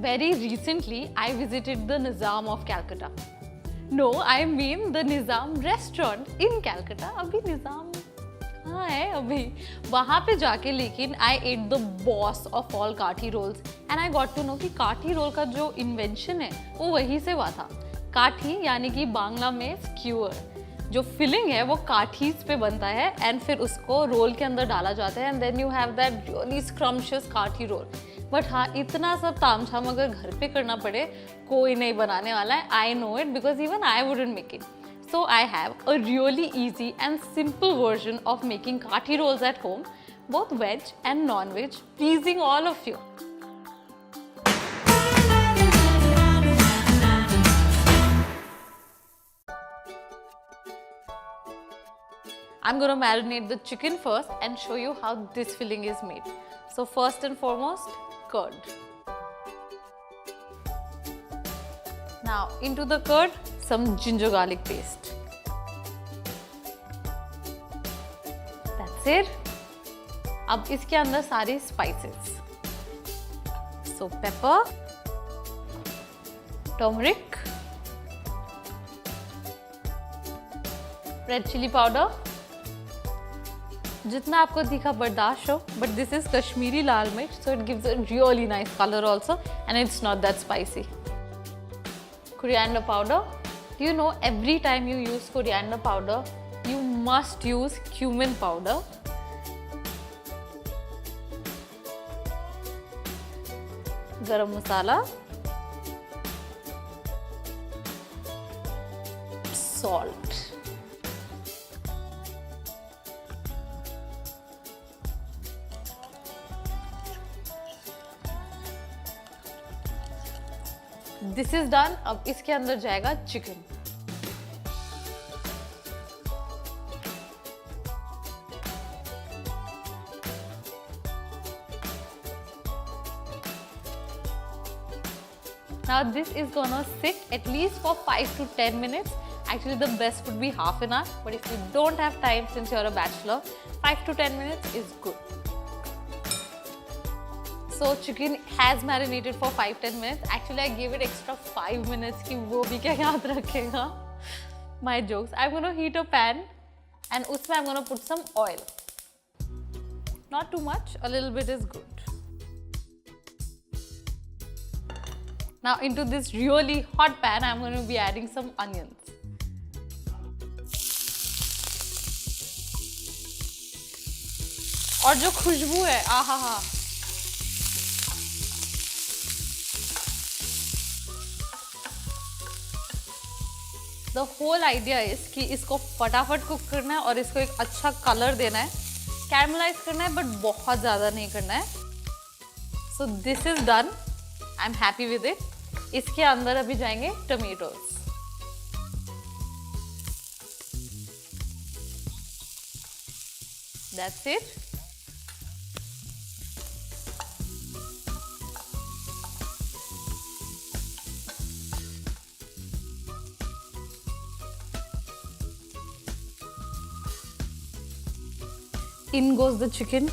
Very recently, I visited the Nizam of Calcutta. No, I mean the Nizam restaurant in Calcutta. अभी निज़ाम कहाँ है अभी? वहाँ पे जाके लेकिन I ate the boss of all काठी rolls and I got to know कि काठी रोल का जो invention है वो वहीं से हुआ था. काठी यानी कि बांग्ला में skewer. जो फिलिंग है वो काठीज पे बनता है एंड फिर उसको रोल के अंदर डाला जाता है and then you have that really scrumptious kathi roll. But हाँ, इतना सब तामझाम अगर घर पे करना पड़े कोई नहीं बनाने वाला है. I know it because even I wouldn't make it. So I have a really easy and simple version of making kathi rolls at home, both veg and non veg, pleasing all of you. I'm going to marinate the chicken first and show you how this filling is made. So first and foremost, curd. Now into the curd, some ginger garlic paste. That's it. अब इसके अंदर सारे spices. So pepper, turmeric, red chili powder. जितना आपको तीखा बर्दाश्त हो, but this is Kashmiri लाल मिर्च, so it gives a really nice color also and it's not that spicy. Coriander powder. Do you know every time you use coriander powder, you must use cumin powder. Garam masala. Salt. This is done. अब इसके अंदर जाएगा chicken. Now this is gonna sit at least for 5 to 10 minutes. Actually the best would be half an hour, but if you don't have time since you're a bachelor, 5 to 10 minutes is good. So chicken has marinated for 5-10 minutes. Actually, I gave it extra 5 minutes कि वो भी क्या याद रखेगा. My jokes. I'm gonna heat a pan and उसमें I'm gonna put some oil. Not too much. A little bit is good. Now into this really hot pan, I'm gonna be adding some onions. और जो खुशबू है, आहा हा. The whole idea is कि इसको फटाफट cook करना है और इसको एक अच्छा कलर देना है, कैरमलाइज करना है, बट बहुत ज़्यादा नहीं करना है. So this is done. I'm happy with it. इसके अंदर अभी जाएंगे tomatoes. That's it. In goes the chicken.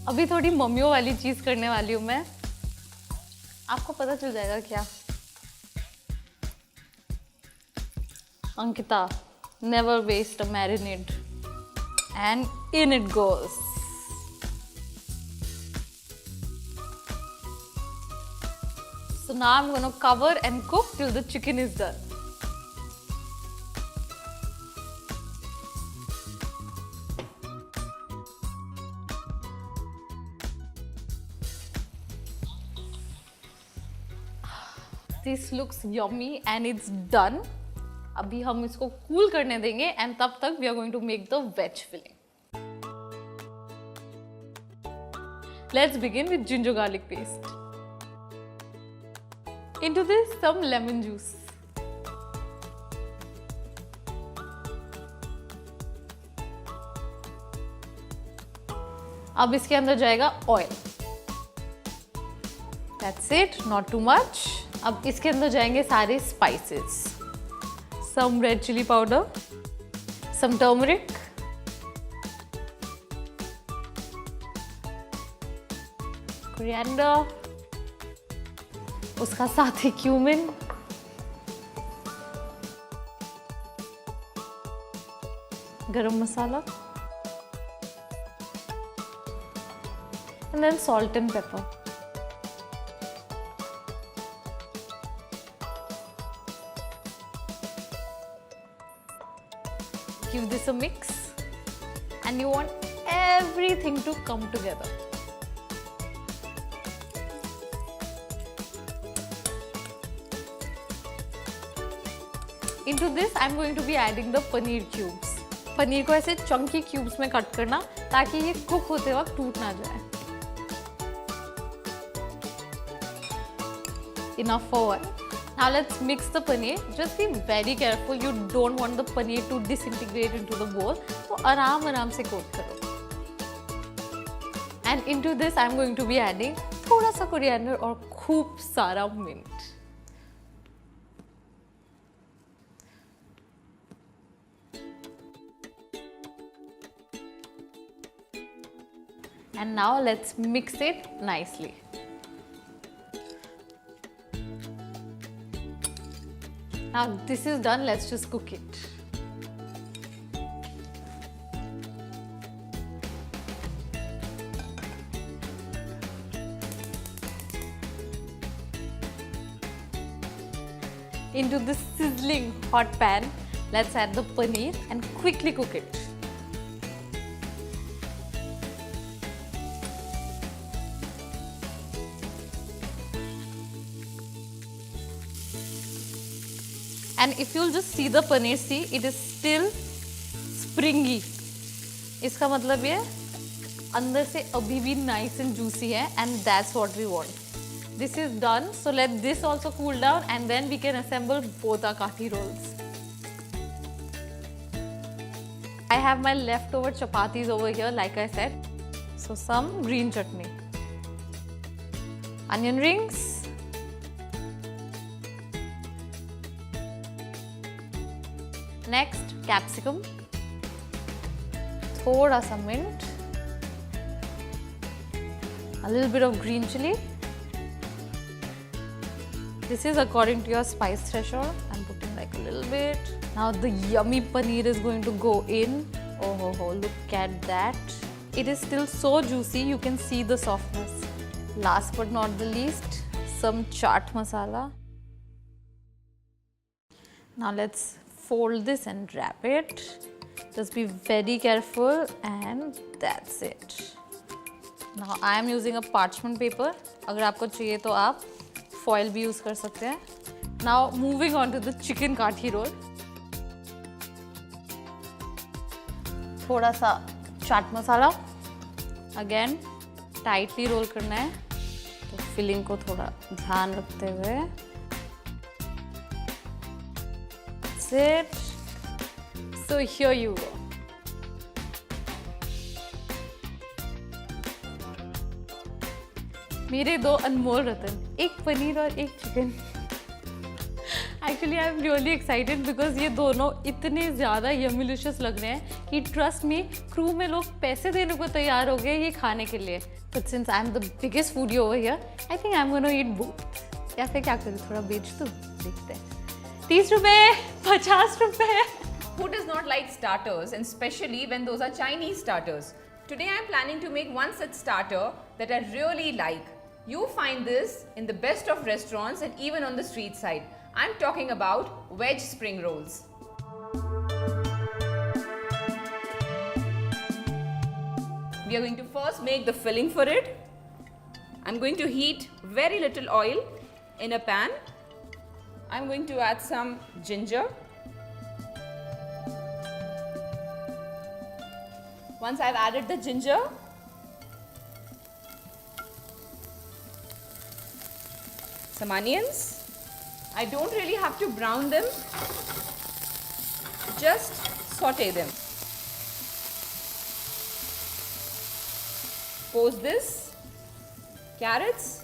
अभी थोड़ी मम्मियों वाली चीज करने वाली हूं मैं. आपको पता चल जाएगा क्या. Ankita, never waste a marinade. And in it goes. So now I'm going to cover and cook till the chicken is done. This looks yummy and it's done. अभी हम इसको cool करने देंगे and तब तक we are going to make the veg filling. Let's begin with ginger garlic paste. Into this some lemon juice. अब इसके अंदर जाएगा oil. That's it, not too much. अब इसके अंदर जाएंगे सारे spices. Some red chilli powder, some turmeric, coriander, उसका साथ ही क्यूमिन, गरम मसाला, and then salt and pepper. Give this a mix, and you want everything to come together. Into this, I'm going to be adding the paneer cubes. Paneer को ऐसे Chunky cubes में cut करना ताकि ये cook होते वक्त टूट ना जाए. Enough for one. Now let's mix the paneer. Just be very careful. You don't want the paneer to disintegrate into the bowl. तो आराम से कोट करो. And into this, I'm going to be adding थोड़ा सा coriander और खूब सारा mint. And now let's mix it nicely. Now this is done, let's just cook it. Into this sizzling hot pan, let's add the paneer and quickly cook it. And if you'll just see the paneer, see it is still springy. इसका मतलब ये अंदर से अभी भी nice and juicy है, and that's what we want. This is done, so let this also cool down, and then we can assemble both our kathi rolls. I have my leftover chapatis over here, like I said. So some green chutney, onion rings, next capsicum, thoda sa mint, a little bit of green chili. This is according to your spice threshold. I'm putting like a little bit. Now the yummy paneer is going to go in. Oh, look at that. It is still so juicy, you can see the softness. Last but not the least, some chaat masala. Now let's fold this and wrap it. Just be very careful, and that's it. Now I am using a parchment paper. अगर आपको चाहिए तो आप foil भी use कर सकते हैं. Now moving on to the chicken kathi roll. थोड़ा सा chaat masala. Again tightly roll करना है, तो filling को थोड़ा ध्यान रखते हुए. That's it. So here you go. मेरे दो अनमोल रतन, एक पनीर और एक chicken. Actually I am really excited because ये दोनों इतने ज़्यादा यम्मिलिशियस लग रहे हैं कि ट्रस्ट मी, क्रू में लोग पैसे देने को तैयार हो गए ये खाने के लिए. But since I am the biggest foodie over here, I think I am gonna eat both. या फिर क्या करूँ, थोड़ा बेच दूँ, देखते हैं. 30 रुपए, 50 रुपए. Who does not like starters, and especially when those are Chinese starters? Today I am planning to make one such starter that I really like. You find this in the best of restaurants and even on the street side. I am talking about veg spring rolls. We are going to first make the filling for it. I am going to heat very little oil in a pan. I am going to add some ginger. Once I have added the ginger, some onions. I don't really have to brown them, just saute them. Post this, carrots,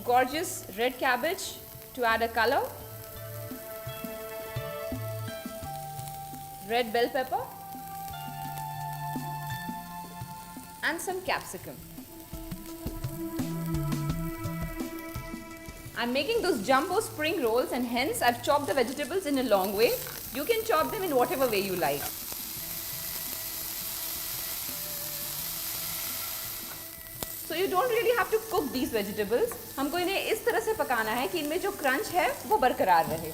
gorgeous red cabbage to add a color, red bell pepper, and some capsicum. I'm making those jumbo spring rolls and hence I've chopped the vegetables in a long way. You can chop them in whatever way you like. So you don't really have to cook these vegetables. हमको इन्हें इस तरह से पकाना है कि इनमें जो क्रंच है वो बरकरार रहे.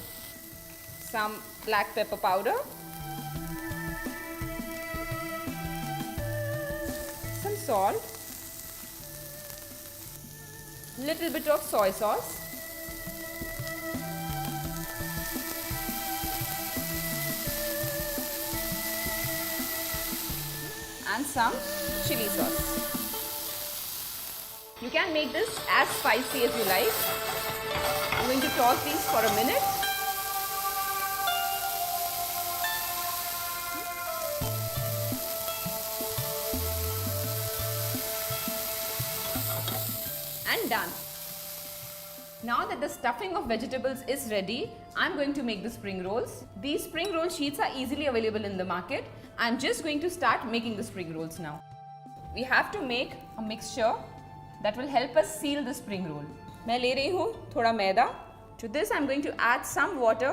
Some black pepper powder, some salt, little bit of soy sauce, and some chili sauce. You can make this as spicy as you like. I'm going to toss these for a minute. And done. Now that the stuffing of vegetables is ready, I'm going to make the spring rolls. These spring roll sheets are easily available in the market. I'm just going to start making the spring rolls now. We have to make a mixture that will help us seal the spring roll. मैं ले रही हूँ थोड़ा मैदा. To this I'm going to add some water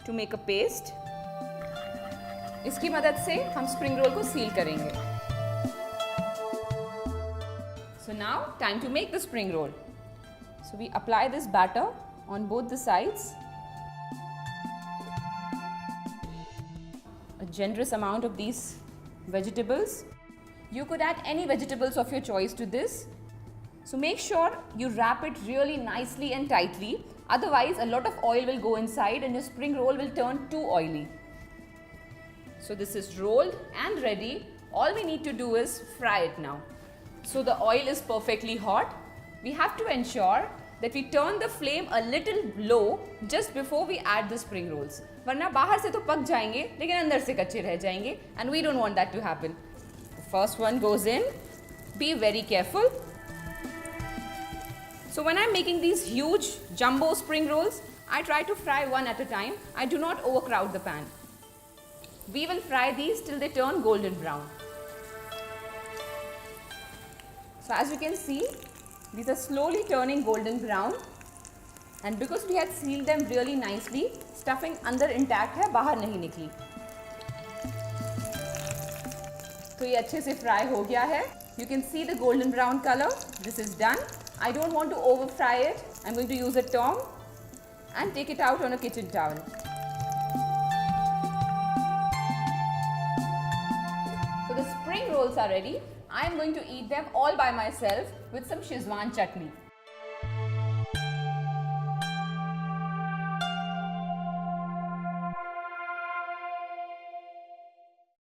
to make a paste. इसकी मदद से हम spring roll को seal करेंगे. So now time to make the spring roll. So we apply this batter on both the sides. A generous amount of these vegetables. You could add any vegetables of your choice to this. So make sure you wrap it really nicely and tightly. Otherwise, a lot of oil will go inside and your spring roll will turn too oily. So this is rolled and ready. All we need to do is fry it now. So the oil is perfectly hot. We have to ensure that we turn the flame a little low just before we add the spring rolls. वरना बाहर से तो पक जाएंगे लेकिन अंदर से कच्चे रह जाएंगे and we don't want that to happen. The first one goes in. Be very careful. So when I'm making these huge jumbo spring rolls, I try to fry one at a time. I do not overcrowd the pan. We will fry these till they turn golden brown. So as you can see, these are slowly turning golden brown. And because we had sealed them really nicely, stuffing अंदर intact है, बाहर नहीं निकली. तो ये अच्छे से fry हो गया है. You can see the golden brown color. This is done. I don't want to over fry it. I'm going to use a tong and take it out on a kitchen towel. So the spring rolls are ready. I am going to eat them all by myself with some Schezwan chutney.